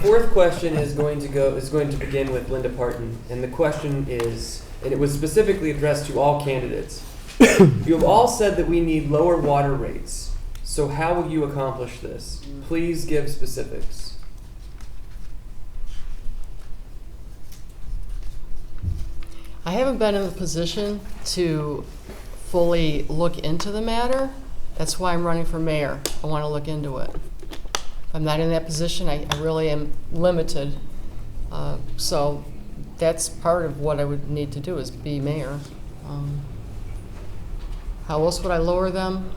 fourth question is going to begin with Linda Parton, and the question is, and it was specifically addressed to all candidates. You have all said that we need lower water rates. So how will you accomplish this? Please give specifics. I haven't been in the position to fully look into the matter. That's why I'm running for mayor. I want to look into it. If I'm not in that position, I really am limited. So that's part of what I would need to do is be mayor. How else would I lower them?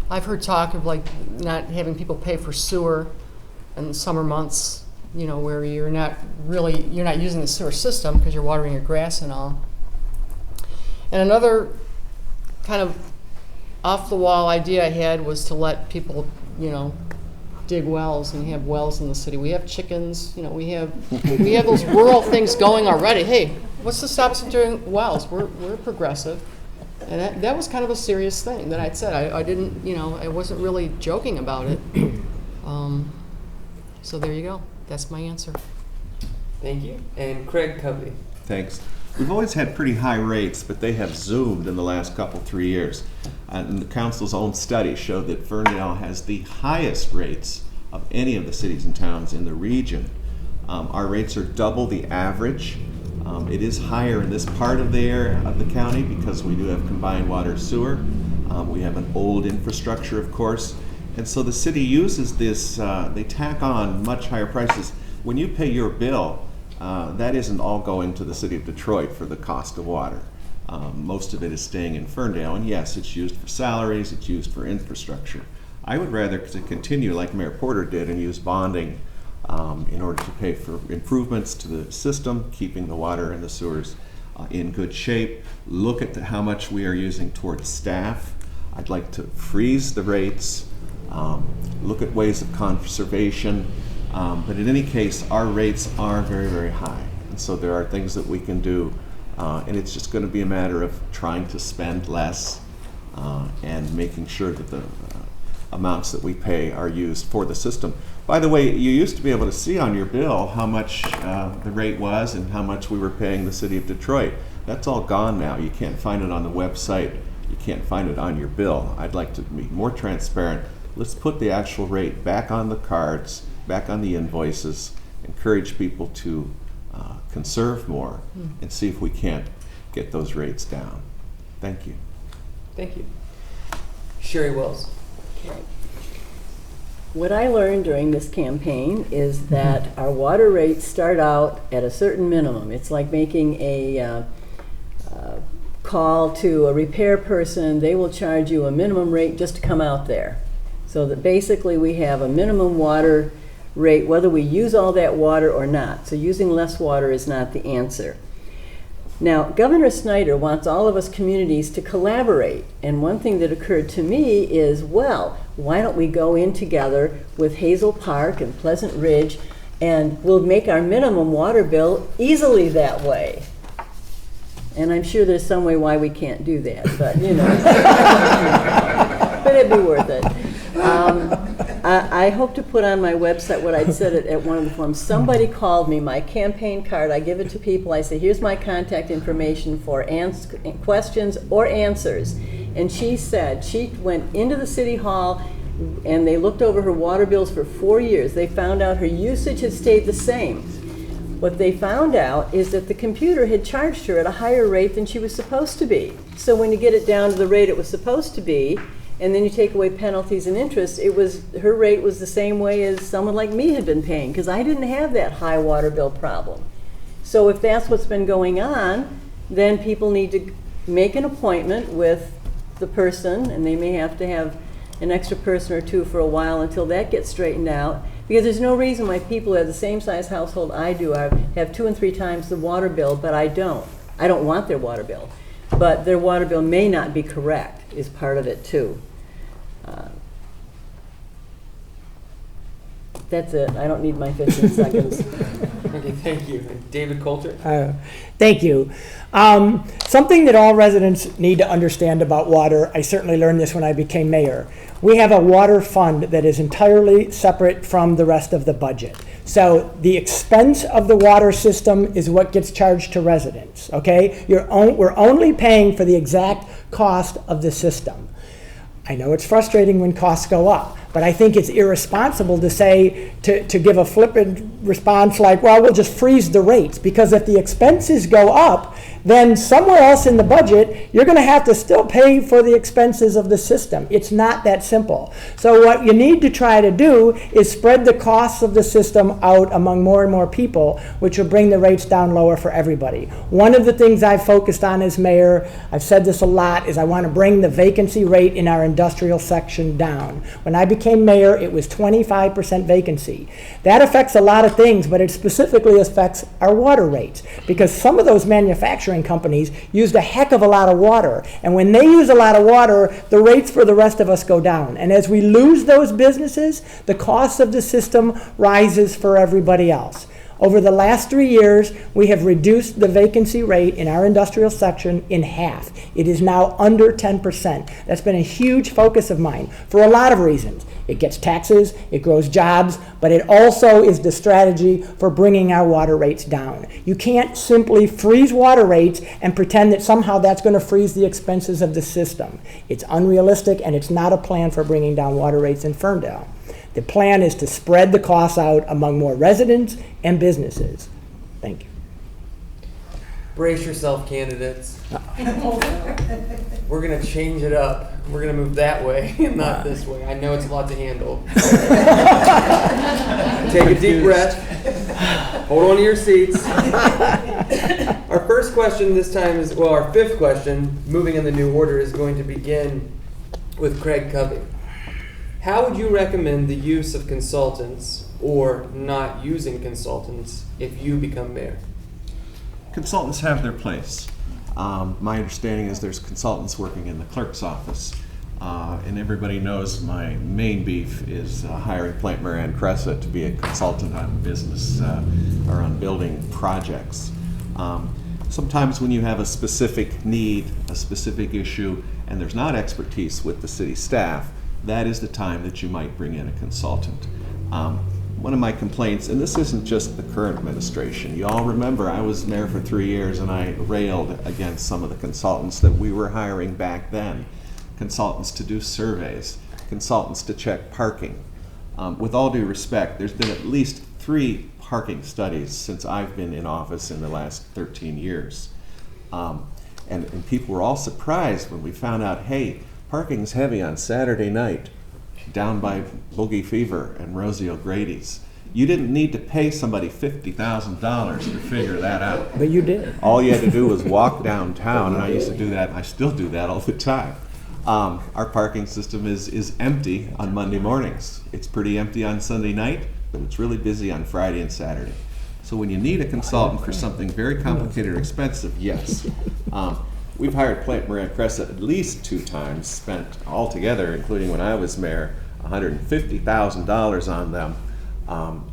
I've heard talk of like not having people pay for sewer in the summer months, you know, where you're not using the sewer system because you're watering your grass and all. And another kind of off-the-wall idea I had was to let people, you know, dig wells and have wells in the city. We have chickens, you know, we have those rural things going already. Hey, what's to stop us from doing wells? We're progressive. And that was kind of a serious thing that I'd said. I didn't, you know, I wasn't really joking about it. So there you go. That's my answer. Thank you. And Craig Covey. Thanks. We've always had pretty high rates, but they have zoomed in the last 3 years. And the council's own study showed that Ferndale has the highest rates of any of the cities and towns in the region. Our rates are double the average. It is higher in this part of the county because we do have combined water sewer. We have an old infrastructure, of course. And so the city uses this, they tack on much higher prices. When you pay your bill, that isn't all going to the city of Detroit for the cost of water. Most of it is staying in Ferndale, and yes, it's used for salaries, it's used for infrastructure. I would rather to continue like Mayor Porter did and use bonding in order to pay for improvements to the system, keeping the water and the sewers in good shape. Look at how much we are using towards staff. I'd like to freeze the rates, look at ways of conservation, but in any case, our rates are very, very high. And so there are things that we can do, and it's just going to be a matter of trying to spend less and making sure that the amounts that we pay are used for the system. By the way, you used to be able to see on your bill how much the rate was and how much we were paying the city of Detroit. That's all gone now. You can't find it on the website. You can't find it on your bill. I'd like to be more transparent. Let's put the actual rate back on the cards, back on the invoices, encourage people to conserve more and see if we can't get those rates down. Thank you. Thank you. Sherry Wells. What I learned during this campaign is that our water rates start out at a certain minimum. It's like making a call to a repair person. They will charge you a minimum rate just to come out there. So that basically we have a minimum water rate whether we use all that water or not. So using less water is not the answer. Now, Governor Snyder wants all of us communities to collaborate. And one thing that occurred to me is, well, why don't we go in together with Hazel Park and Pleasant Ridge, and we'll make our minimum water bill easily that way. And I'm sure there's some way why we can't do that, but you know. But it'd be worth it. I hope to put on my website what I'd said at one of the forums. Somebody called me, my campaign card, I give it to people, I say, here's my contact information for questions or answers. And she said she went into the city hall and they looked over her water bills for 4 years. They found out her usage had stayed the same. What they found out is that the computer had charged her at a higher rate than she was supposed to be. So when you get it down to the rate it was supposed to be, and then you take away penalties and interest, her rate was the same way as someone like me had been paying, because I didn't have that high water bill problem. So if that's what's been going on, then people need to make an appointment with the person, and they may have to have an extra person or two for a while until that gets straightened out, because there's no reason why people who have the same size household I do have 2 and 3 times the water bill, but I don't. I don't want their water bill. But their water bill may not be correct, is part of it too. That's it. I don't need my 15 seconds. Okay, thank you. And David Coulter? Thank you. Something that all residents need to understand about water, I certainly learned this when I became mayor. We have a water fund that is entirely separate from the rest of the budget. So the expense of the water system is what gets charged to residents, okay? We're only paying for the exact cost of the system. I know it's frustrating when costs go up, but I think it's irresponsible to say, to give a flippant response like, well, we'll just freeze the rates, because if the expenses go up, then somewhere else in the budget, you're going to have to still pay for the expenses of the system. It's not that simple. So what you need to try to do is spread the costs of the system out among more and more people, which will bring the rates down lower for everybody. One of the things I've focused on as mayor, I've said this a lot, is I want to bring the vacancy rate in our industrial section down. When I became mayor, it was 25% vacancy. That affects a lot of things, but it specifically affects our water rates, because some of those manufacturing companies used a heck of a lot of water, and when they use a lot of water, the rates for the rest of us go down. And as we lose those businesses, the cost of the system rises for everybody else. Over the last 3 years, we have reduced the vacancy rate in our industrial section in half. It is now under 10%. That's been a huge focus of mine for a lot of reasons. It gets taxes, it grows jobs, but it also is the strategy for bringing our water rates down. You can't simply freeze water rates and pretend that somehow that's going to freeze the expenses of the system. It's unrealistic, and it's not a plan for bringing down water rates in Ferndale. The plan is to spread the costs out among more residents and businesses. Thank you. Brace yourself, candidates. We're going to change it up. We're going to move that way and not this way. I know it's a lot to handle. Take a deep breath. Hold on to your seats. Our first question this time is, well, our fifth question, moving in the new order, is going to begin with Craig Covey. How would you recommend the use of consultants or not using consultants if you become mayor? Consultants have their place. My understanding is there's consultants working in the clerk's office. And everybody knows my main beef is hiring Plant Moran Cressa to be a consultant on business or on building projects. Sometimes when you have a specific need, a specific issue, and there's not expertise with the city staff, that is the time that you might bring in a consultant. One of my complaints, and this isn't just the current administration, you all remember I was mayor for 3 years and I railed against some of the consultants that we were hiring back then. Consultants to do surveys, consultants to check parking. With all due respect, there's been at least 3 parking studies since I've been in office in the last 13 years. And people were all surprised when we found out, hey, parking's heavy on Saturday night down by Boogie Fever and Rosie O'Grady's. You didn't need to pay somebody $50,000 to figure that out. But you did. All you had to do was walk downtown, and I used to do that, and I still do that all the time. Our parking system is empty on Monday mornings. It's pretty empty on Sunday night, but it's really busy on Friday and Saturday. So when you need a consultant for something very complicated or expensive, yes. We've hired Plant Moran Cressa at least 2 times, spent altogether, including when I was mayor, $150,000 on them.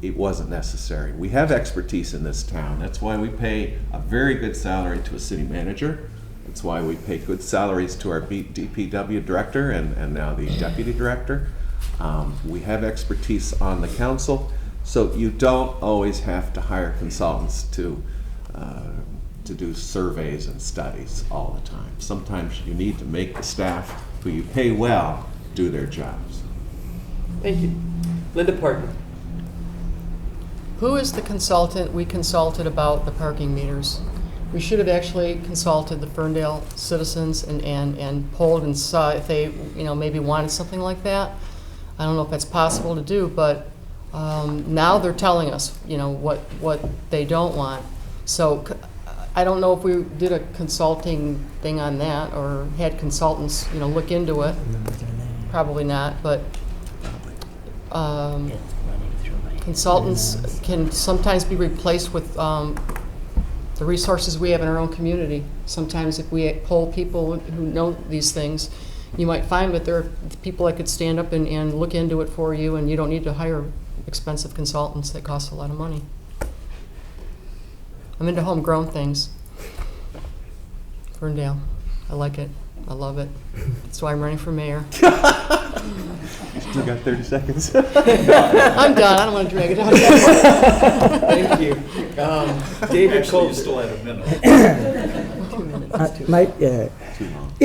It wasn't necessary. We have expertise in this town. That's why we pay a very good salary to a city manager. That's why we pay good salaries to our DPW director and now the deputy director. We have expertise on the council, so you don't always have to hire consultants to do surveys and studies all the time. Sometimes you need to make the staff who you pay well do their jobs. Thank you. Linda Parton. Who is the consultant we consulted about the parking meters? We should have actually consulted the Ferndale citizens and polled and saw if they, maybe wanted something like that. I don't know if that's possible to do, but now they're telling us, what they don't want. So I don't know if we did a consulting thing on that or had consultants, look into it. Probably not, but consultants can sometimes be replaced with the resources we have in our own community. Sometimes if we poll people who know these things, you might find that there are people that could stand up and look into it for you, and you don't need to hire expensive consultants that cost a lot of money. I'm into homegrown things. Ferndale, I like it. I love it. That's why I'm running for mayor. Still got 30 seconds. I'm done. I don't want to drag it out. Thank you. David Actually, you Colbert. still have a minute.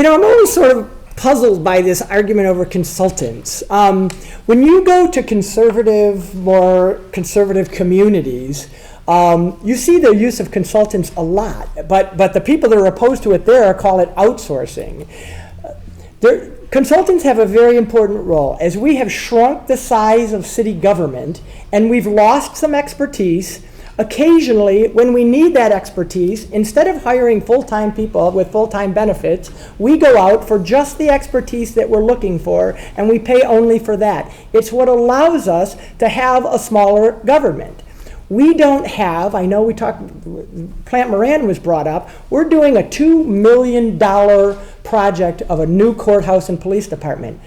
I'm always sort of puzzled by this argument over consultants. When you go to more conservative communities, you see the use of consultants a lot, but the people that are opposed to it there call it outsourcing. Consultants have a very important role. As we have shrunk the size of city government and we've lost some expertise, occasionally, when we need that expertise, instead of hiring full-time people with full-time benefits, we go out for just the expertise that we're looking for, and we pay only for that. It's what allows us to have a smaller government. We don't have, I know we talked, Plant Moran was brought up, we're doing a $2 million project of a new courthouse and police department.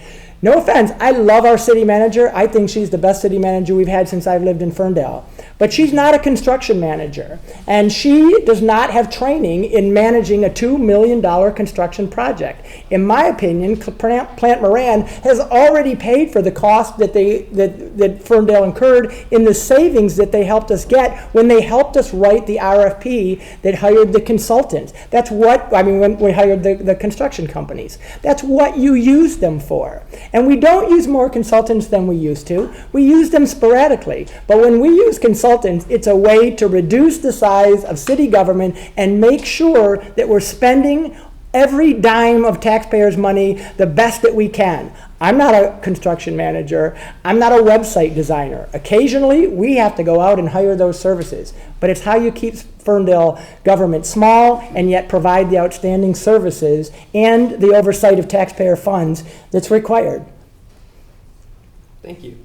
No offense, I love our city manager. I think she's the best city manager we've had since I've lived in Ferndale. But she's not a construction manager, and she does not have training in managing a $2 million construction project. In my opinion, Plant Moran has already paid for the cost that Ferndale incurred in the savings that they helped us get when they helped us write the RFP that hired the consultants. That's what, when we hired the construction companies. That's what you use them for. And we don't use more consultants than we used to. We use them sporadically. But when we use consultants, it's a way to reduce the size of city government and make sure that we're spending every dime of taxpayers' money the best that we can. I'm not a construction manager. I'm not a website designer. Occasionally, we have to go out and hire those services. But it's how you keep Ferndale government small and yet provide the outstanding services and the oversight of taxpayer funds that's required. Thank you.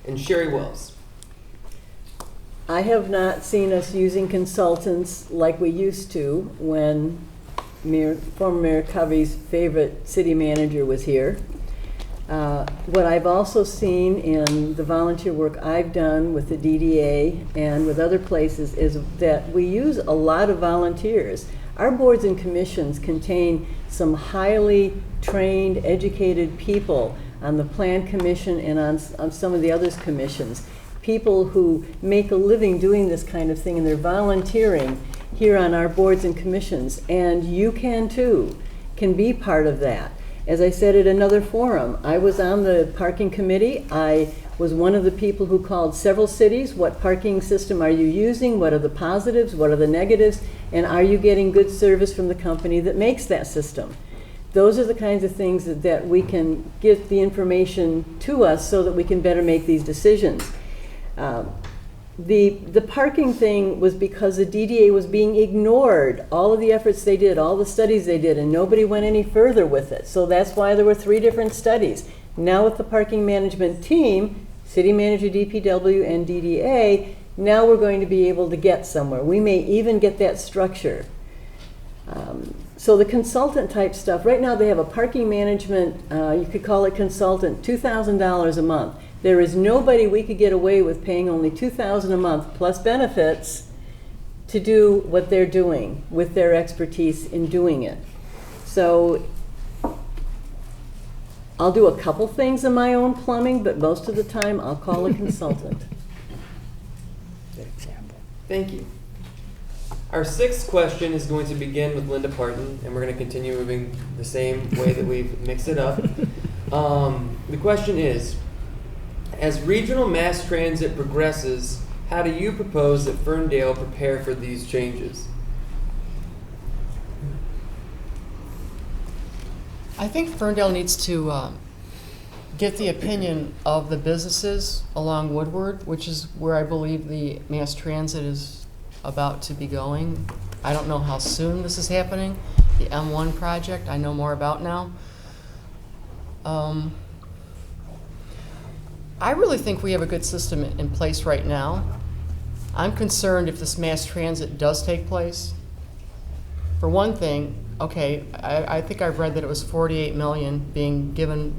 And Sherry Wells. I have not seen us using consultants like we used to when former Mayor Covey's favorite city manager was here. What I've also seen in the volunteer work I've done with the DDA and with other places is that we use a lot of volunteers. Our boards and commissions contain some highly trained, educated people on the Plan Commission and on some of the others commissions. People who make a living doing this kind of thing, and they're volunteering here on our boards and commissions. And you can too, can be part of that. As I said at another forum, I was on the parking committee. I was one of the people who called several cities. What parking system are you using? What are the positives? What are the negatives? And are you getting good service from the company that makes that system? Those are the kinds of things that we can get the information to us so that we can better make these decisions. The parking thing was because the DDA was being ignored. All of the efforts they did, all the studies they did, and nobody went any further with it. So that's why there were 3 different studies. Now with the parking management team, city manager, DPW, and DDA, now we're going to be able to get somewhere. We may even get that structure. So the consultant type stuff, right now they have a parking management, you could call it consultant, $2,000 a month. There is nobody we could get away with paying only $2,000 a month plus benefits to do what they're doing with their expertise in doing it. So I'll do a couple things in my own plumbing, but most of the time I'll call a consultant. Thank you. Our 6th question is going to begin with Linda Parton, and we're going to continue moving the same way that we've mixed it up. The question is, as regional mass transit progresses, how do you propose that Ferndale prepare for these changes? I think Ferndale needs to get the opinion of the businesses along Woodward, which is where I believe the mass transit is about to be going. I don't know how soon this is happening. The M1 project, I know more about now. I really think we have a good system in place right now. I'm concerned if this mass transit does take place. For one thing, okay, I think I've read that it was 48 million being given,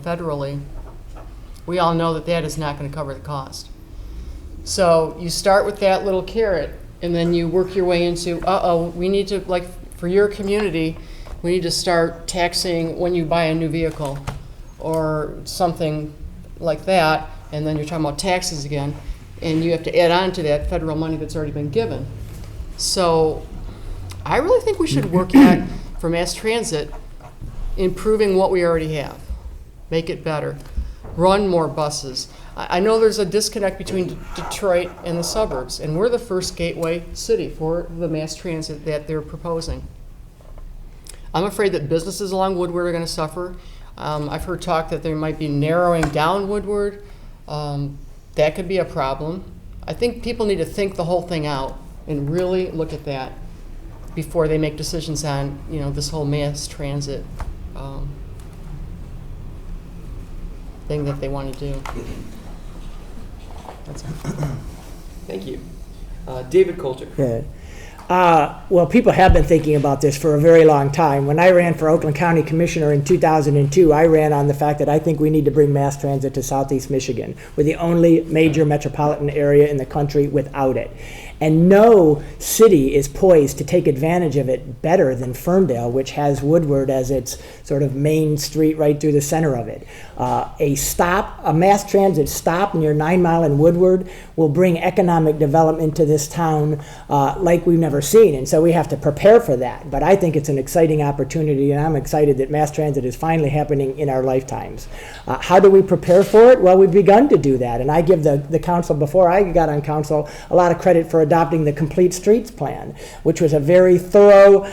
federally. We all know that that is not going to cover the cost. So you start with that little carrot, And then you work your way into, we need to, like, for your community, we need to start taxing when you buy a new vehicle or something like that. And then you're talking about taxes again. And you have to add on to that federal money that's already been given. So I really think we should work at, for mass transit, improving what we already have. Make it better. Run more buses. I know there's a disconnect between Detroit and the suburbs, and we're the first gateway city for the mass transit that they're proposing. I'm afraid that businesses along Woodward are going to suffer. I've heard talk that they might be narrowing down Woodward. That could be a problem. I think people need to think the whole thing out and really look at that before they make decisions on, this whole mass transit thing that they want to do. That's all. Thank you. David Coulter. Good. Well, people have been thinking about this for a very long time. When I ran for Oakland County Commissioner in 2002, I ran on the fact that I think we need to bring mass transit to Southeast Michigan. We're the only major metropolitan area in the country without it. And no city is poised to take advantage of it better than Ferndale, which has Woodward as its sort of main street right through the center of it. A mass transit stop near 9 Mile in Woodward will bring economic development to this town like we've never seen. And so we have to prepare for that. But I think it's an exciting opportunity, and I'm excited that mass transit is finally happening in our lifetimes. How do we prepare for it? Well, we've begun to do that. And I give the council, before I got on council, a lot of credit for adopting the Complete Streets Plan, which was a very thorough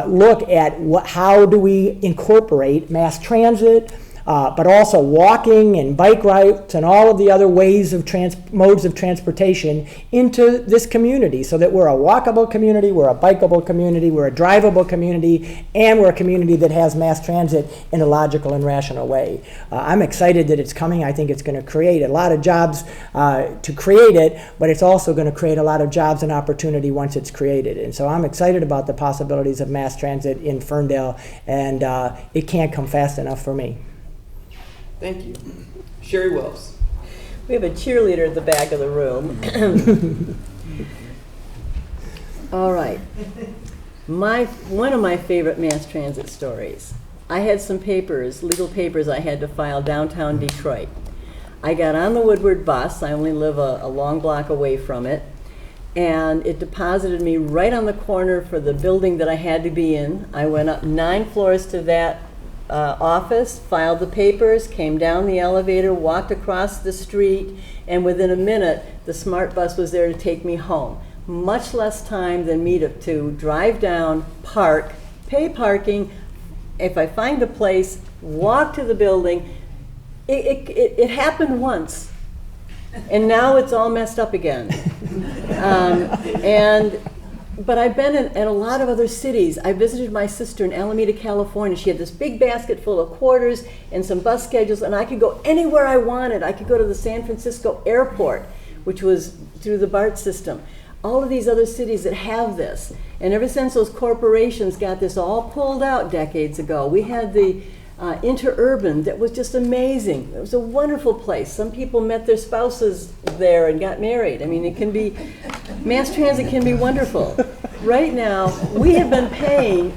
look at how do we incorporate mass transit, but also walking and bike routes and all of the other ways of modes of transportation into this community, so that we're a walkable community, we're a bikeable community, we're a drivable community, and we're a community that has mass transit in a logical and rational way. I'm excited that it's coming. I think it's going to create a lot of jobs to create it, but it's also going to create a lot of jobs and opportunity once it's created. And so I'm excited about the possibilities of mass transit in Ferndale, and it can't come fast enough for me. Thank you. Sherry Wells. We have a cheerleader at the back of the room. All right. One of my favorite mass transit stories. I had some legal papers I had to file downtown Detroit. I got on the Woodward bus. I only live a long block away from it. And it deposited me right on the corner for the building that I had to be in. I went up 9 floors to that office, filed the papers, came down the elevator, walked across the street, and within a minute, the smart bus was there to take me home. Much less time than me to drive down, park, pay parking. If I find a place, walk to the building. It happened once, and now it's all messed up again. But I've been in a lot of other cities. I visited my sister in Alameda, California. She had this big basket full of quarters and some bus schedules, and I could go anywhere I wanted. I could go to the San Francisco airport, which was through the BART system. All of these other cities that have this. And ever since those corporations got this all pulled out decades ago, we had the interurban that was just amazing. It was a wonderful place. Some people met their spouses there and got married. I mean, mass transit can be wonderful. Right now, we have been paying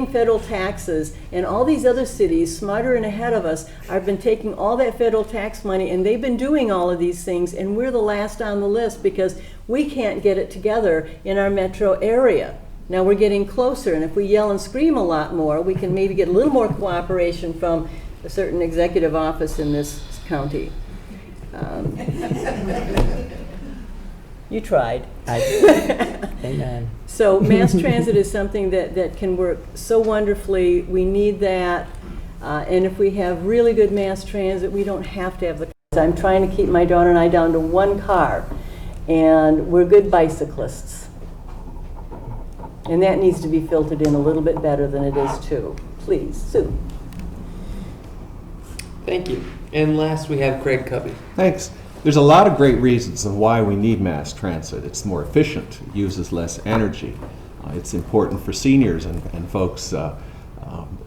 federal taxes, and all these other cities, smarter and ahead of us, have been taking all that federal tax money, and they've been doing all of these things, and we're the last on the list because we can't get it together in our metro area. Now we're getting closer, and if we yell and scream a lot more, we can maybe get a little more cooperation from a certain executive office in this county. You tried. Amen. So mass transit is something that can work so wonderfully. We need that. And if we have really good mass transit, we don't have to have the cars. I'm trying to keep my daughter and I down to 1 car. And we're good bicyclists. And that needs to be filtered in a little bit better than it is too. Please, Sue. Thank you. And last we have Craig Cubby. Thanks. There's a lot of great reasons of why we need mass transit. It's more efficient, it uses less energy. It's important for seniors and folks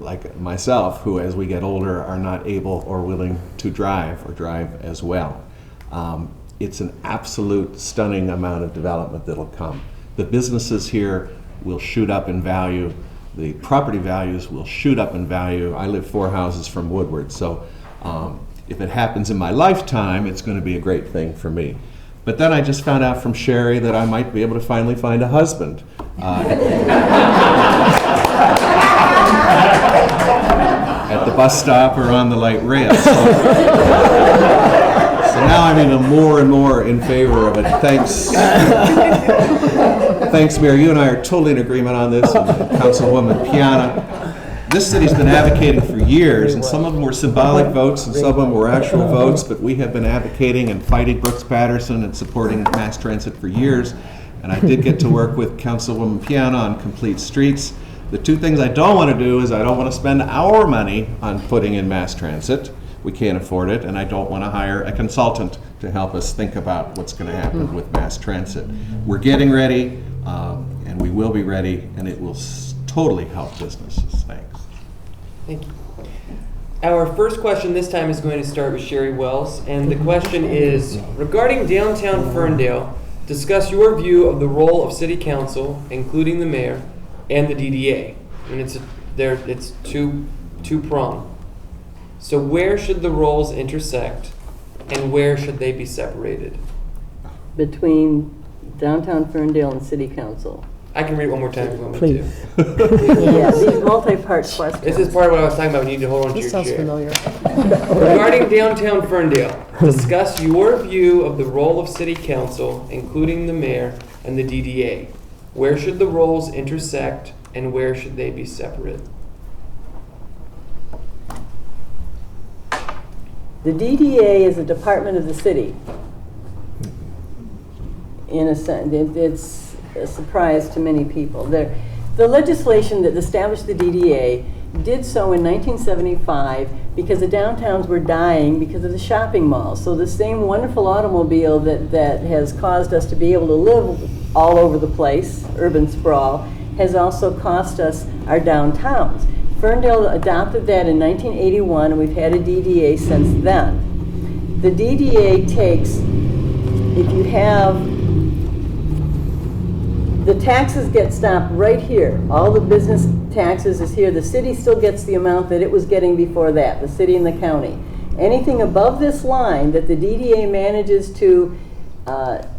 like myself who, as we get older, are not able or willing to drive or drive as well. it's an absolute stunning amount of development that'll come. The businesses here will shoot up in value. The property values will shoot up in value. I live 4 houses from Woodward, so if it happens in my lifetime, it's going to be a great thing for me. But then I just found out from Sherry that I might be able to finally find a husband. At the bus stop or on the light rail. So now I'm even more and more in favor of it. Thanks. Thanks, Mayor. You and I are totally in agreement on this. And Councilwoman Piana. This city's been advocating for years, and some of them were symbolic votes and some of them were actual votes, but we have been advocating and fighting Brooks Patterson and supporting mass transit for years. And I did get to work with Councilwoman Piana on complete streets. The 2 things I don't want to do is I don't want to spend our money on putting in mass transit. We can't afford it, and I don't want to hire a consultant to help us think about what's going to happen with mass transit. We're getting ready, and we will be ready, and it will totally help businesses. Thanks. Thank you. Our first question this time is going to start with Sherry Wells, and the question is, regarding downtown Ferndale, discuss your view of the role of City Council, including the mayor, and the DDA. And it's two-pronged. So where should the roles intersect, and where should they be separated? Between downtown Ferndale and City Council. I can read it one more time if you want me Please. to. Yeah, these multi-part questions. This is part of what I was talking about. You need to hold on to This your sounds chair. familiar. Regarding downtown Ferndale, discuss your view of the role of City Council, including the mayor and the DDA. Where should the roles intersect, and where should they be separate? The DDA is a department of the city. In a sense, it's a surprise to many people. The legislation that established the DDA did so in 1975 because the downtowns were dying because of the shopping malls. So the same wonderful automobile that has caused us to be able to live all over the place, urban sprawl, has also cost us our downtowns. Ferndale adopted that in 1981, and we've had a DDA since then. The DDA takes, if you have, the taxes get stopped right here. All the business taxes is here. The city still gets the amount that it was getting before that, the city and the county. Anything above this line that the DDA manages to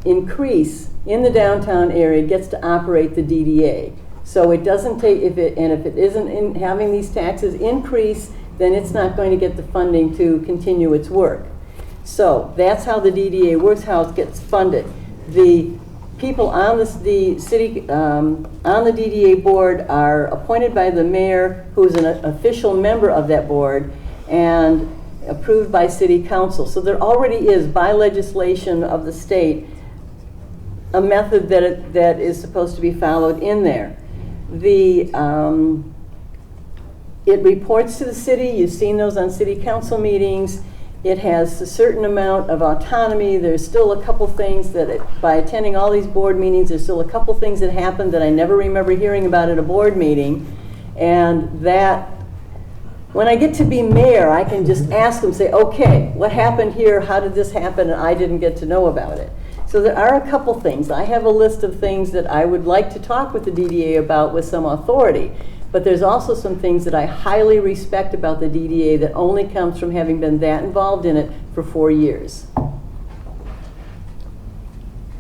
increase in the downtown area gets to operate the DDA. So it doesn't take, if it isn't having these taxes increase, then it's not going to get the funding to continue its work. So that's how the DDA works, how it gets funded. The people on the city, on the DDA board are appointed by the mayor, who is an official member of that board, and approved by City Council. So there already is, by legislation of the state, a method that is supposed to be followed in there. It reports to the city. You've seen those on City Council meetings. It has a certain amount of autonomy. There's still a couple things that, by attending all these board meetings, there's still a couple things that happen that I never remember hearing about at a board meeting. And that, when I get to be mayor, I can just ask them, say, okay, what happened here? How did this happen? And I didn't get to know about it. So there are a couple things. I have a list of things that I would like to talk with the DDA about with some authority. But there's also some things that I highly respect about the DDA that only comes from having been that involved in it for 4 years.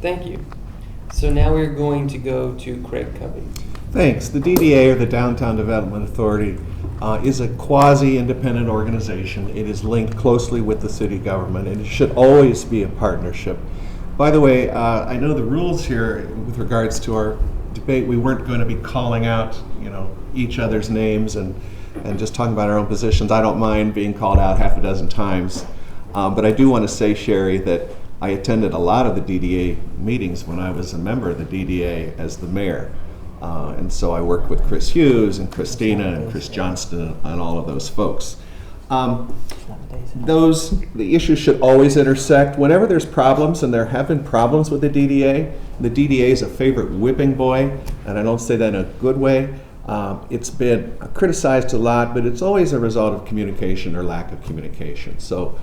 Thank you. So now we're going to go to Craig Covey. Thanks. The DDA, or the Downtown Development Authority, is a quasi-independent organization. It is linked closely with the city government, and it should always be a partnership. By the way, I know the rules here with regards to our debate, we weren't going to be calling out, each other's names and just talking about our own positions. I don't mind being called out half a dozen times. But I do want to say, Sherry, that I attended a lot of the DDA meetings when I was a member of the DDA as the mayor. And so I worked with Chris Hughes and Christina and Chris Johnston and all of those folks. The issues should always intersect. Whenever there's problems, and there have been problems with the DDA is a favorite whipping boy, and I don't say that in a good way. It's been criticized a lot, but it's always a result of communication or lack of communication. So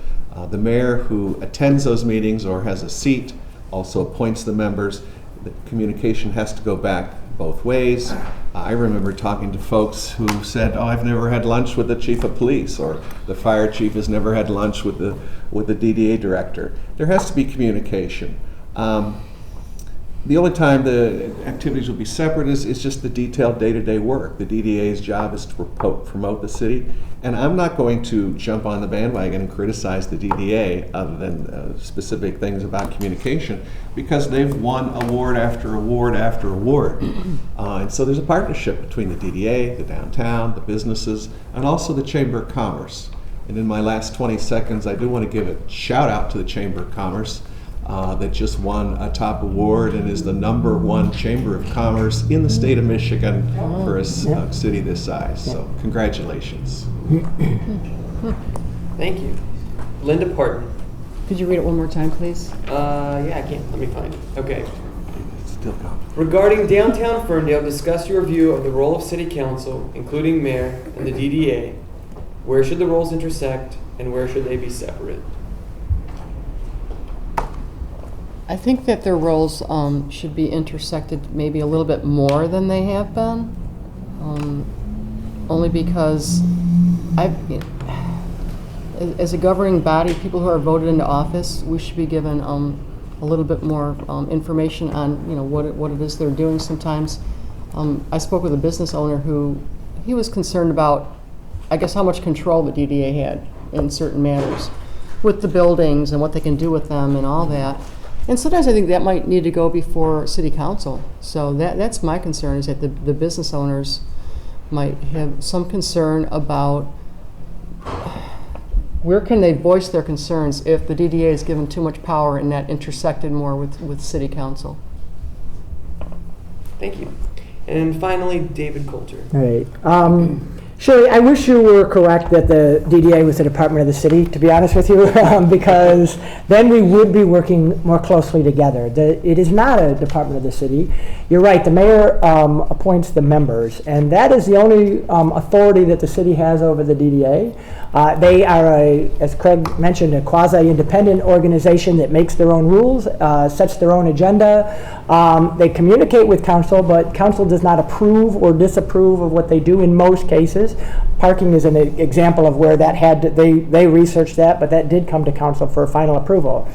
the mayor who attends those meetings or has a seat also appoints the members. The communication has to go back both ways. I remember talking to folks who said, "Oh, I've never had lunch with the chief of police," or "The fire chief has never had lunch with the DDA director." There has to be communication. The only time the activities will be separate is just the detailed day-to-day work. The DDA's job is to promote the city, and I'm not going to jump on the bandwagon and criticize the DDA other than specific things about communication, because they've won award after award after award. And so there's a partnership between the DDA, the downtown, the businesses, and also the Chamber of Commerce. And in my last 20 seconds, I do want to give a shout out to the Chamber of Commerce that just won a top award and is the #1 Chamber of Commerce in the state of Michigan for a city this size. So congratulations. Thank you. Linda Parton. Could you read it one more time, please? Yeah, I can. Let me find it. Okay. Still coming. Regarding downtown Ferndale, discuss your view of the role of city council, including mayor and the DDA. Where should the roles intersect and where should they be separate? I think that their roles should be intersected maybe a little bit more than they have been, only because as a governing body, people who are voted into office, we should be given a little bit more information on what it is they're doing. Sometimes I spoke with a business owner who he was concerned about, I guess, how much control the DDA had in certain matters with the buildings and what they can do with them and all that. And sometimes I think that might need to go before city council. So that's my concern, is that the business owners might have some concern about where can they voice their concerns if the DDA is given too much power and that intersected more with city council. Thank you. And finally, David Coulter. All right. Shirley, I wish you were correct that the DDA was a department of the city, to be honest with you, because then we would be working more closely together. It is not a department of the city. You're right, the mayor appoints the members, and that is the only authority that the city has over the DDA. They are, as Craig mentioned, a quasi-independent organization that makes their own rules, sets their own agenda. They communicate with council, but council does not approve or disapprove of what they do in most cases. Parking is an example of where that they researched that, but that did come to council for final approval.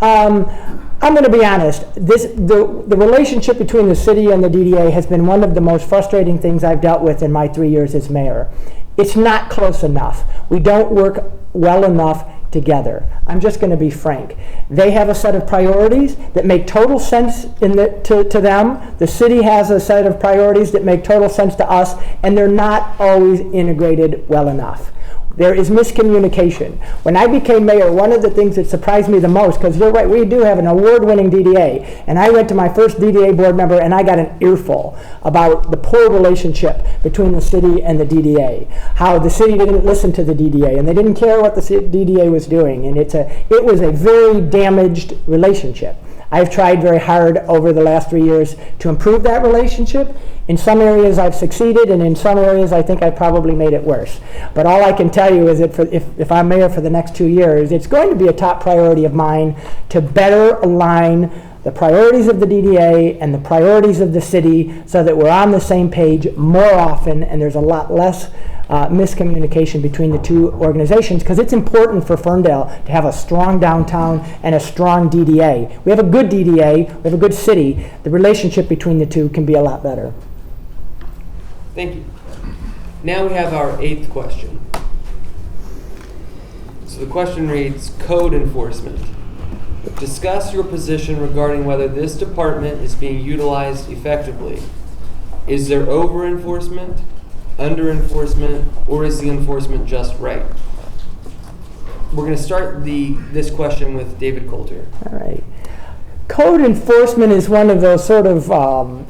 I'm going to be honest, the relationship between the city and the DDA has been one of the most frustrating things I've dealt with in my 3 years as mayor. It's not close enough. We don't work well enough together. I'm just going to be frank. They have a set of priorities that make total sense to them. The city has a set of priorities that make total sense to us, and they're not always integrated well enough. There is miscommunication. When I became mayor, one of the things that surprised me the most, because you're right, we do have an award-winning DDA, and I went to my first DDA board member and I got an earful about the poor relationship between the city and the DDA, how the city didn't listen to the DDA and they didn't care what the DDA was doing, and it was a very damaged relationship. I've tried very hard over the last 3 years to improve that relationship. In some areas I've succeeded, and in some areas I think I probably made it worse. But all I can tell you is that if I'm mayor for the next 2 years, it's going to be a top priority of mine to better align the priorities of the DDA and the priorities of the city so that we're on the same page more often and there's a lot less miscommunication between the two organizations, because it's important for Ferndale to have a strong downtown and a strong DDA. We have a good DDA, we have a good city. The relationship between the two can be a lot better. Thank you. Now we have our 8th question. So the question reads, code enforcement. Discuss your position regarding whether this department is being utilized effectively. Is there over-enforcement, under-enforcement, or is the enforcement just right? We're going to start this question with David Coulter. All right. Code enforcement is one of those sort of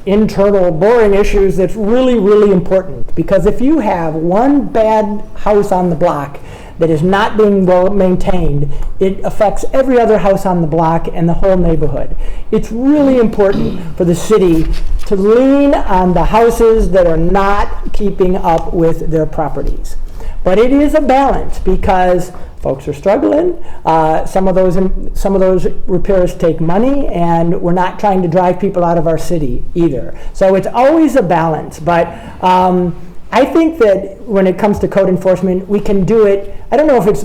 internal, boring issues that's really, really important, because if you have one bad house on the block that is not being well maintained, it affects every other house on the block and the whole neighborhood. It's really important for the city to lean on the houses that are not keeping up with their properties. But it is a balance because folks are struggling. Some of those repairs take money, and we're not trying to drive people out of our city either. So it's always a balance. But I think that when it comes to code enforcement, we can do it. I don't know if it's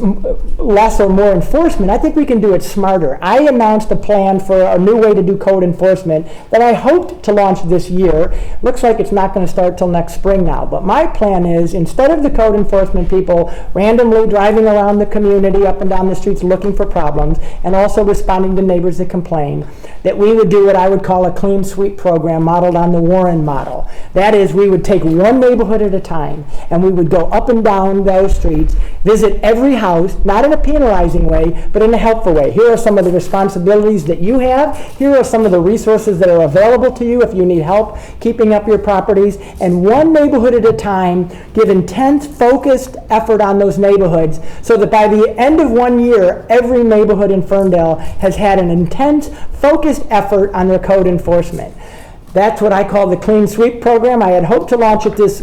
less or more enforcement. I think we can do it smarter. I announced a plan for a new way to do code enforcement that I hoped to launch this year. Looks like it's not going to start till next spring now. But my plan is, instead of the code enforcement people randomly driving around the community up and down the streets looking for problems and also responding to neighbors that complain, that we would do what I would call a clean sweep program modeled on the Warren model. That is, we would take one neighborhood at a time, and we would go up and down those streets, visit every house, not in a penalizing way, but in a helpful way. Here are some of the responsibilities that you have. Here are some of the resources that are available to you if you need help keeping up your properties. And one neighborhood at a time, give intense, focused effort on those neighborhoods so that by the end of 1 year, every neighborhood in Ferndale has had an intense, focused effort on their code enforcement. That's what I call the Clean Sweep program. I had hoped to launch it this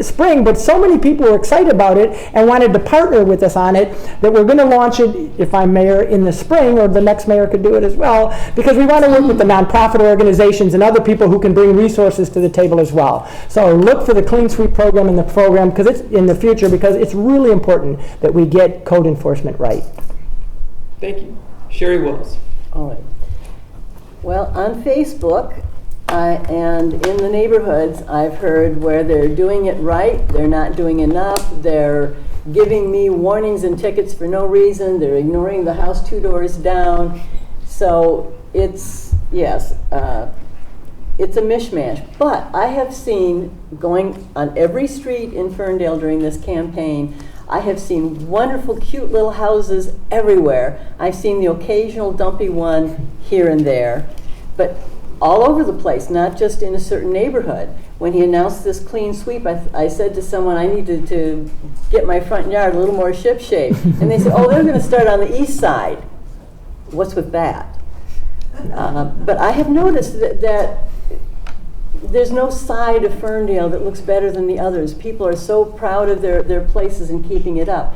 spring, but so many people were excited about it and wanted to partner with us on it that we're going to launch it, if I'm mayor, in the spring, or the next mayor could do it as well, because we want to work with the nonprofit organizations and other people who can bring resources to the table as well. So look for the Clean Sweep program in the program because it's in the future, because it's really important that we get code enforcement right. Thank you. Sherry Wills. All right. Well, on Facebook, and in the neighborhoods, I've heard where they're doing it right, they're not doing enough, they're giving me warnings and tickets for no reason, they're ignoring the house 2 doors down. So it's, yes, it's a mishmash. But I have seen, going on every street in Ferndale during this campaign, I have seen wonderful, cute little houses everywhere. I've seen the occasional dumpy one here and there, but all over the place, not just in a certain neighborhood. When he announced this clean sweep, I said to someone, I needed to get my front yard a little more ship-shape. And they said, oh, they're going to start on the east side. What's with that? But I have noticed that there's no side of Ferndale that looks better than the others. People are so proud of their places and keeping it up.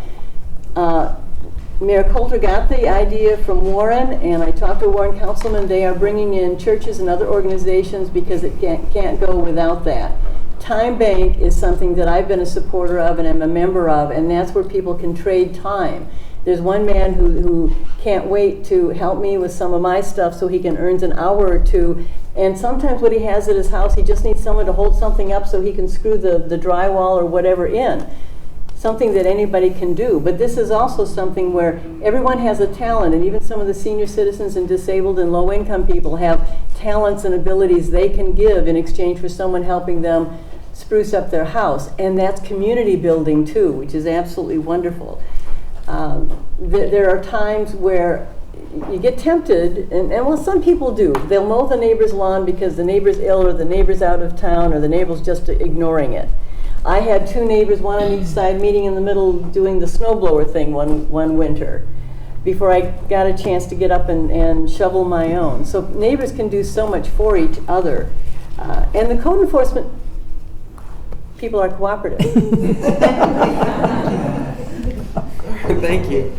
Mayor Coulter got the idea from Warren, and I talked to Warren councilman. They are bringing in churches and other organizations because it can't go without that. Time Bank is something that I've been a supporter of and am a member of, and that's where people can trade time. There's one man who can't wait to help me with some of my stuff so he can earn an hour or two, and sometimes what he has at his house, he just needs someone to hold something up so he can screw the drywall or whatever in. Something that anybody can do. But this is also something where everyone has a talent, and even some of the senior citizens and disabled and low-income people have talents and abilities they can give in exchange for someone helping them spruce up their house. And that's community building too, which is absolutely wonderful. There are times where you get tempted, and well, some people do. They'll mow the neighbor's lawn because the neighbor's ill or the neighbor's out of town or the neighbor's just ignoring it. I had 2 neighbors, one on each side, meeting in the middle doing the snowblower thing one winter before I got a chance to get up and shovel my own. So neighbors can do so much for each other. And the code enforcement people are cooperative. Thank you.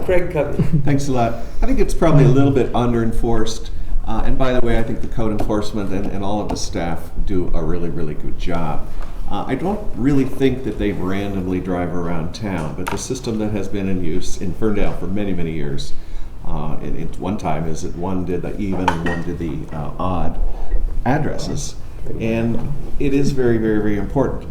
Craig Covey. Thanks a lot. I think it's probably a little bit under-enforced. And by the way, I think the code enforcement and all of the staff do a really, really good job. I don't really think that they randomly drive around town, but the system that has been in use in Ferndale for many, many years, at one time, is that one did the even and one did the odd addresses. And it is very, very, very important.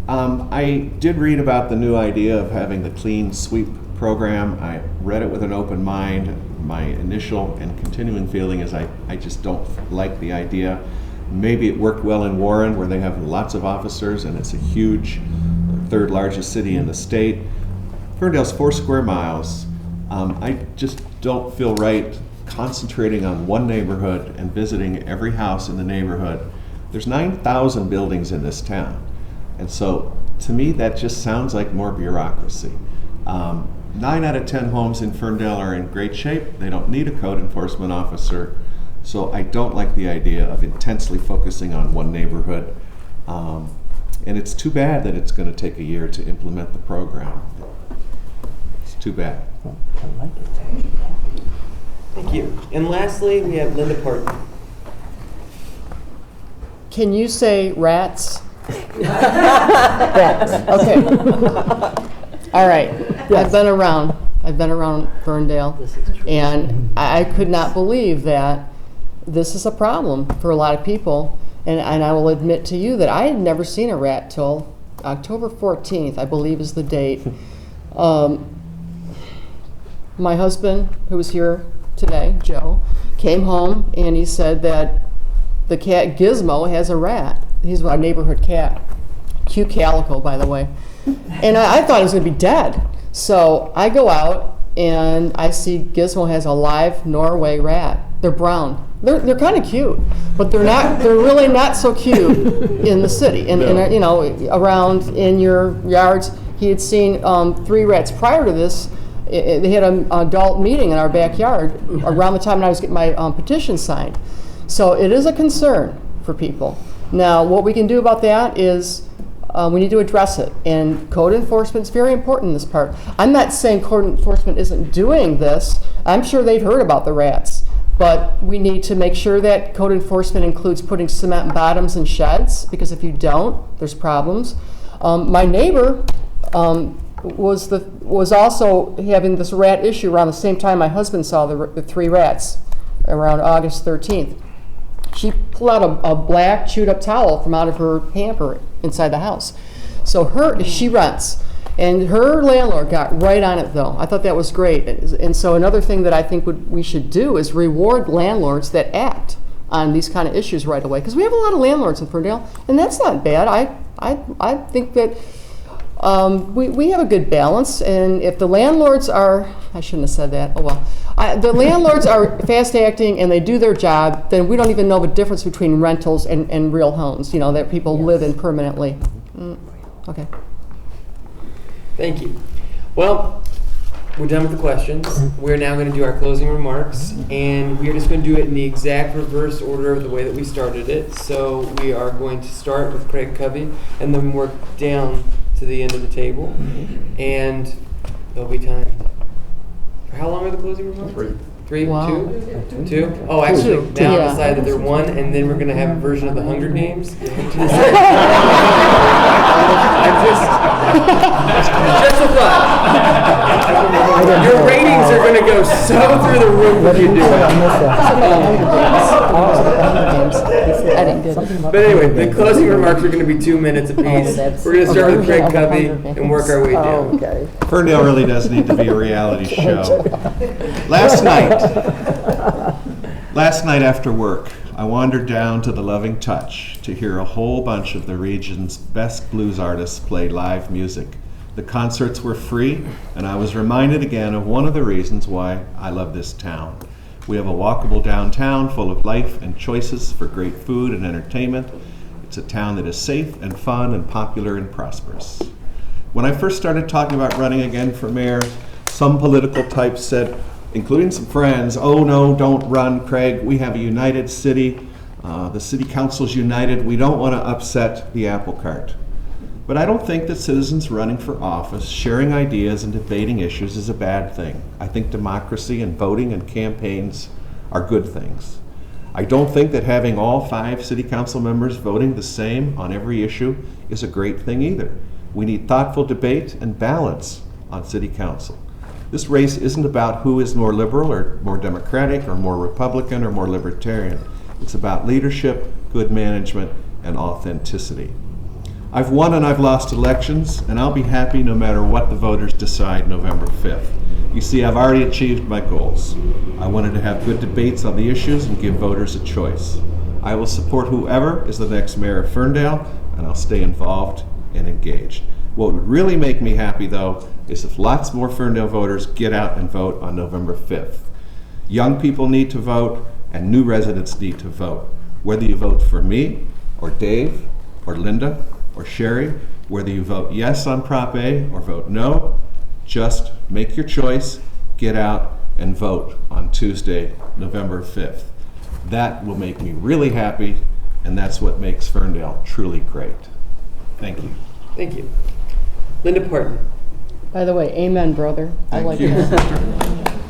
I did read about the new idea of having the clean sweep program. I read it with an open mind. My initial and continuing feeling is I just don't like the idea. Maybe it worked well in Warren, where they have lots of officers and it's a huge, 3rd largest city in the state. Ferndale's 4 square miles. I just don't feel right concentrating on one neighborhood and visiting every house in the neighborhood. There's 9,000 buildings in this town. And so To me, that just sounds like more bureaucracy. 9 out of 10 homes in Ferndale are in great shape. They don't need a code enforcement officer. So I don't like the idea of intensely focusing on one neighborhood. And it's too bad that it's going to take a year to implement the program. It's too bad. I like it. Thank you. And lastly, we have Linda Parton. Can you say rats? Rats. Okay. All right. I've been around Ferndale, and I could not believe that this is a problem for a lot of people. And I will admit to you that I had never seen a rat till October 14th, I believe is the date. My husband, who was here today, Joe, came home and he said that the cat Gizmo has a rat. He's a neighborhood cat. Cute calico, by the way. And I thought he was going to be dead. So I go out and I see Gizmo has a live Norway rat. They're brown. They're kind of cute, but they're not. They're really not so cute in the city. And you know, around in your yards, he had seen 3 rats prior to this. They had an adult meeting in our backyard around the time when I was getting my petition signed. So it is a concern for people. Now, what we can do about that is we need to address it. And code enforcement is very important in this part. I'm not saying code enforcement isn't doing this. I'm sure they've heard about the rats. But we need to make sure that code enforcement includes putting cement bottoms in sheds, because if you don't, there's problems. My neighbor was also having this rat issue around the same time my husband saw the 3 rats, around August 13th. She pulled out a black chewed up towel from out of her hamper inside the house. So she rents. And her landlord got right on it, though. I thought that was great. And so another thing that I think we should do is reward landlords that act on these kind of issues right away. Because we have a lot of landlords in Ferndale, and that's not bad. I think that we have a good balance. And if the landlords are, I shouldn't have said that, oh well. The landlords are fast acting and they do their job, then we don't even know the difference between rentals and real homes, you know, that people live in permanently. Okay. Thank you. Well, we're done with the questions. We're now going to do our closing remarks, and we're just going to do it in the exact reverse order of the way that we started it. So we are going to start with Craig Covey and then work down to the end of the table, and they'll be timed. For how long are the closing remarks? 3, Wow. 2? Oh, actually, now Yeah. I decided they're 1, and then we're going to have a version of the Hunger Games. Just a thought. Your ratings are going to go so through the roof if you do it. But anyway, the closing remarks are going to be 2 minutes apiece. We're going to start with Craig Covey and work our way down. Okay. Ferndale really does need to be a reality show. Last night after work, I wandered down to the Loving Touch to hear a whole bunch of the region's best blues artists play live music. The concerts were free, and I was reminded again of one of the reasons why I love this town. We have a walkable downtown full of life and choices for great food and entertainment. It's a town that is safe and fun and popular and prosperous. When I first started talking about running again for mayor, some political types said, including some friends, "Oh no, don't run, Craig. We have a united city. The city council's united. We don't want to upset the apple cart." But I don't think that citizens running for office, sharing ideas and debating issues is a bad thing. I think democracy and voting and campaigns are good things. I don't think that having all 5 city council members voting the same on every issue is a great thing either. We need thoughtful debate and balance on city council. This race isn't about who is more liberal or more democratic or more Republican or more libertarian. It's about leadership, good management, and authenticity. I've won and I've lost elections, and I'll be happy no matter what the voters decide November 5th. You see, I've already achieved my goals. I wanted to have good debates on the issues and give voters a choice. I will support whoever is the next mayor of Ferndale, and I'll stay involved and engaged. What would really make me happy, though, is if lots more Ferndale voters get out and vote on November 5th. Young people need to vote, and new residents need to vote. Whether you vote for me, or Dave, or Linda, or Sherry, Whether you vote yes on Prop A or vote no, just make your choice, get out, and vote on Tuesday, November 5th. That will make me really happy, and that's what makes Ferndale truly great. Thank you. Thank you. Linda Parton. By the way, amen, brother. I Thank like you. that.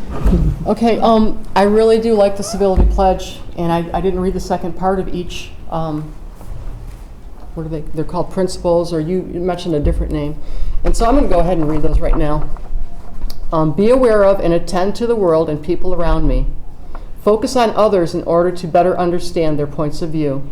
Okay, I really do like the civility pledge, and I didn't read the second part of each, what are they, they're called principles, or you mentioned a different name. And so I'm going to go ahead and read those right now. Be aware of and attend to the world and people around me. Focus on others in order to better understand their points of view.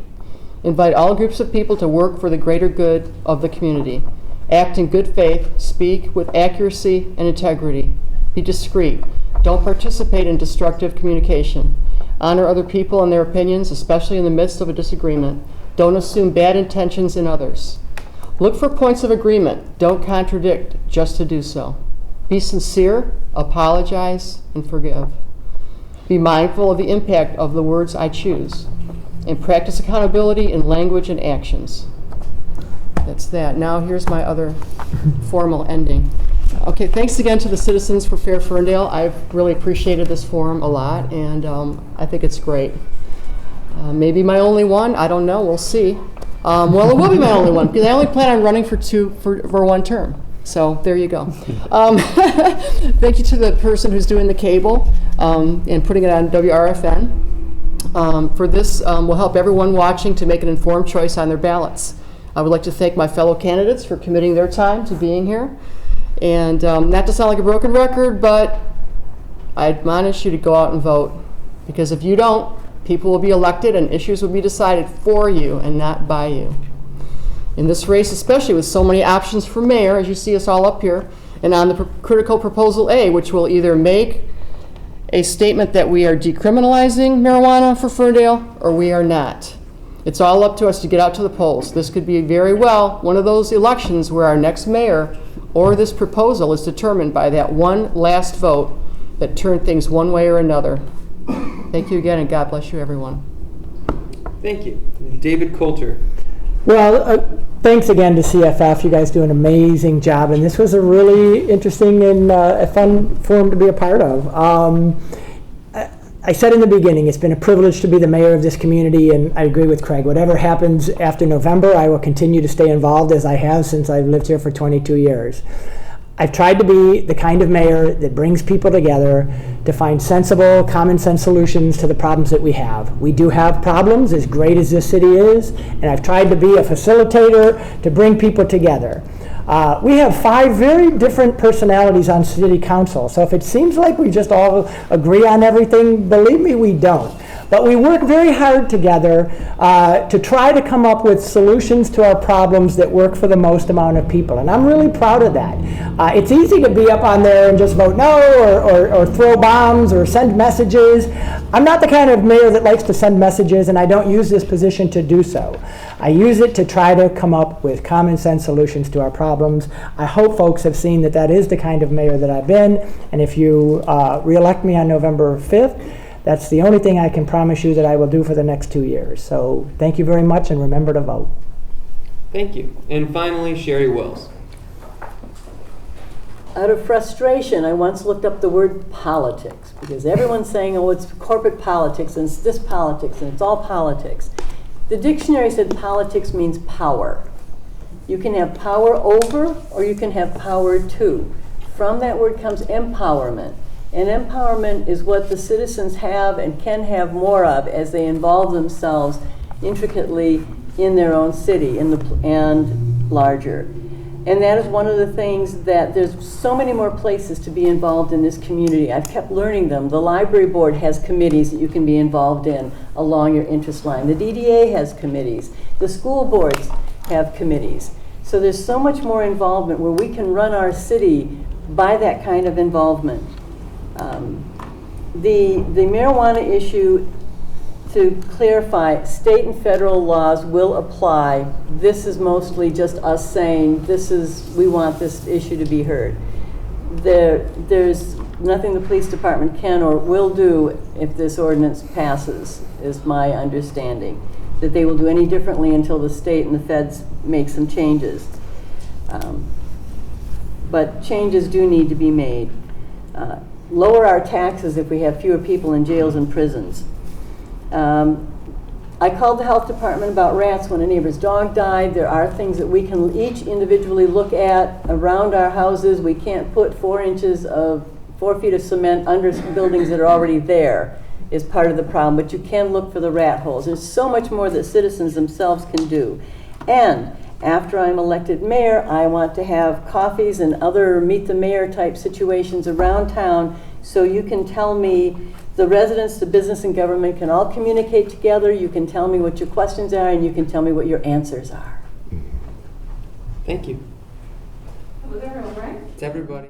Invite all groups of people to work for the greater good of the community. Act in good faith, speak with accuracy and integrity. Be discreet. Don't participate in destructive communication. Honor other people and their opinions, especially in the midst of a disagreement. Don't assume bad intentions in others. Look for points of agreement. Don't contradict just to do so. Be sincere, apologize, and forgive. Be mindful of the impact of the words I choose. And practice accountability in language and actions. That's that. Now here's my other formal ending. Okay, thanks again to the citizens for Fair Ferndale. I've really appreciated this forum a lot, and I think it's great. Maybe my only one, I don't know, we'll see. Well, it will be my only one, because I only plan on running for one term. So there you go. Thank you to the person who's doing the cable and putting it on WRFN. For this will help everyone watching to make an informed choice on their ballots. I would like to thank my fellow candidates for committing their time to being here. And not to sound like a broken record, but I admonish you to go out and vote. Because if you don't, people will be elected and issues will be decided for you and not by you. In this race, especially with so many options for mayor, as you see us all up here, and on the critical proposal A, which will either make a statement that we are decriminalizing marijuana for Ferndale or we are not. It's all up to us to get out to the polls. This could be very well one of those elections where our next mayor or this proposal is determined by that one last vote that turned things one way or another. Thank you again, and God bless you, everyone. Thank you. David Coulter. Well, thanks again to C.F.F. You guys do an amazing job, and this was a really interesting and a fun forum to be a part of. I said in the beginning, it's been a privilege to be the mayor of this community, and I agree with Craig. Whatever happens after November, I will continue to stay involved as I have since I've lived here for 22 years. I've tried to be the kind of mayor that brings people together to find sensible, common sense solutions to the problems that we have. We do have problems, as great as this city is, and I've tried to be a facilitator to bring people together. We have 5 very different personalities on city council, so if it seems like we just all agree on everything, believe me, we don't. But we work very hard together to try to come up with solutions to our problems that work for the most amount of people, and I'm really proud of that. It's easy to be up on there and just vote no or throw bombs or send messages. I'm not the kind of mayor that likes to send messages, and I don't use this position to do so. I use it to try to come up with common sense solutions to our problems. I hope folks have seen that that is the kind of mayor that I've been, and if you re-elect me on November 5th, that's the only thing I can promise you that I will do for the next 2 years. So thank you very much, and remember to vote. Thank you. And finally, Sherry Wells. Out of frustration, I once looked up the word politics, because everyone's saying, oh, it's corporate politics, and it's this politics, and it's all politics. The dictionary said politics means power. You can have power over, or you can have power to. From that word comes empowerment. And empowerment is what the citizens have and can have more of as they involve themselves intricately in their own city and larger. And that is one of the things that there's so many more places to be involved in this community. I've kept learning them. The library board has committees that you can be involved in along your interest line. The DDA has committees. The school boards have committees. So there's so much more involvement where we can run our city by that kind of involvement. The marijuana issue, to clarify, state and federal laws will apply. This is mostly just us saying we want this issue to be heard. There's nothing the police department can or will do if this ordinance passes, is my understanding. That they will do any differently until the state and the feds make some changes. But changes do need to be made. Lower our taxes if we have fewer people in jails and prisons. I called the health department about rats when a neighbor's dog died. There are things that we can each individually look at around our houses. We can't put 4 feet of cement under buildings that are already there is part of the problem, but you can look for the rat holes. There's so much more that citizens themselves can do. And after I'm elected mayor, I want to have coffees and other meet the mayor type situations around town so you can tell me, the residents, the business and government can all communicate together. You can tell me what your questions are and you can tell me what your answers are. Thank you. Was everyone right? It's everybody.